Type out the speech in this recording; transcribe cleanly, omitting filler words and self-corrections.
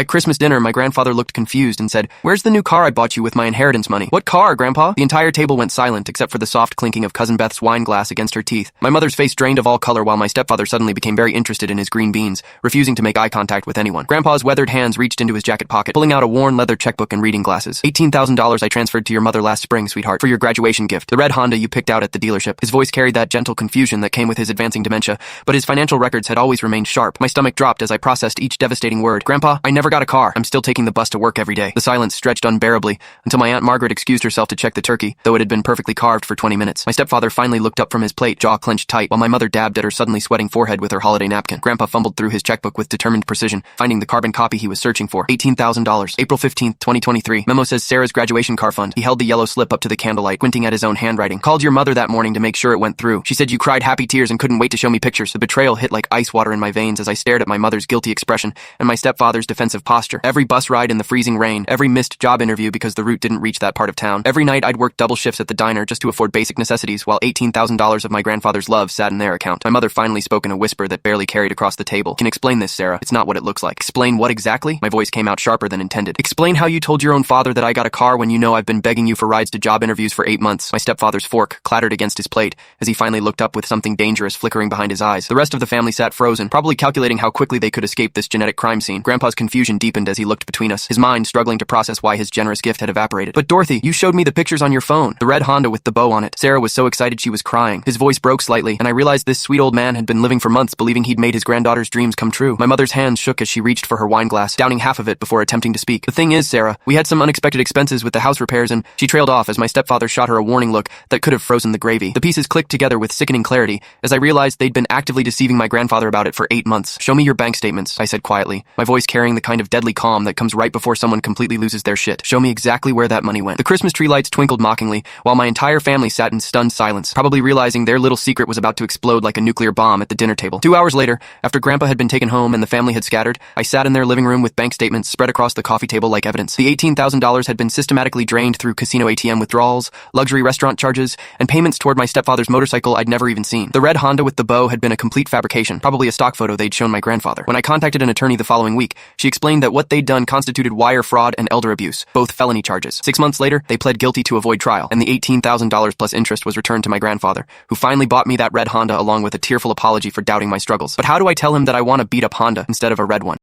At Christmas dinner, my grandfather looked confused and said, "Where's the new car I bought you with my inheritance money?" "What car, Grandpa?" The entire table went silent except for the soft clinking of Cousin Beth's wine glass against her teeth. My mother's face drained of all color while my stepfather suddenly became very interested in his green beans, refusing to make eye contact with anyone. Grandpa's weathered hands reached into his jacket pocket, pulling out a worn leather checkbook and reading glasses. $18,000 I transferred to your mother last spring, sweetheart, for your graduation gift. The red Honda you picked out at the dealership. His voice carried that gentle confusion that came with his advancing dementia, but his financial records had always remained sharp. My stomach dropped as I processed each devastating word. "Grandpa, I never got a car. I'm still taking the bus to work every day." The silence stretched unbearably until my Aunt Margaret excused herself to check the turkey, though it had been perfectly carved for 20 minutes. My stepfather finally looked up from his plate, jaw clenched tight, while my mother dabbed at her suddenly sweating forehead with her holiday napkin. Grandpa fumbled through his checkbook with determined precision, finding the carbon copy he was searching for. $18,000. April 15th, 2023. Memo says Sarah's graduation car fund. He held the yellow slip up to the candlelight, squinting at his own handwriting. "Called your mother that morning to make sure it went through. She said you cried happy tears and couldn't wait to show me pictures." The betrayal hit like ice water in my veins as I stared at my mother's guilty expression and my stepfather's defensive posture. Every bus ride in the freezing rain, every missed job interview because the route didn't reach that part of town. Every night I'd work double shifts at the diner just to afford basic necessities, while $18,000 of my grandfather's love sat in their account. My mother finally spoke in a whisper that barely carried across the table. "Can explain this, Sarah. It's not what it looks like." "Explain what exactly?" My voice came out sharper than intended. "Explain how you told your own father that I got a car when you know I've been begging you for rides to job interviews for 8 months." My stepfather's fork clattered against his plate as he finally looked up with something dangerous flickering behind his eyes. The rest of the family sat frozen, probably calculating how quickly they could escape this genetic crime scene. Grandpa's confusion deepened as he looked between us, his mind struggling to process why his generous gift had evaporated. "But Dorothy, you showed me the pictures on your phone. The red Honda with the bow on it." Sarah was so excited she was crying. His voice broke slightly, and I realized this sweet old man had been living for months believing he'd made his granddaughter's dreams come true. My mother's hands shook as she reached for her wine glass, downing half of it before attempting to speak. "The thing is, Sarah, we had some unexpected expenses with the house repairs and..." She trailed off as my stepfather shot her a warning look that could have frozen the gravy. The pieces clicked together with sickening clarity as I realized they'd been actively deceiving my grandfather about it for 8 months. "Show me your bank statements," I said quietly, my voice carrying the kind of deadly calm that comes right before someone completely loses their shit. "Show me exactly where that money went." The Christmas tree lights twinkled mockingly, while my entire family sat in stunned silence, probably realizing their little secret was about to explode like a nuclear bomb at the dinner table. 2 hours later, after Grandpa had been taken home and the family had scattered, I sat in their living room with bank statements spread across the coffee table like evidence. The $18,000 had been systematically drained through casino ATM withdrawals, luxury restaurant charges, and payments toward my stepfather's motorcycle I'd never even seen. The red Honda with the bow had been a complete fabrication, probably a stock photo they'd shown my grandfather. When I contacted an attorney the following week, she explained that what they'd done constituted wire fraud and elder abuse, both felony charges. 6 months later, they pled guilty to avoid trial, and the $18,000 plus interest was returned to my grandfather, who finally bought me that red Honda along with a tearful apology for doubting my struggles. But how do I tell him that I want a beat-up Honda instead of a red one?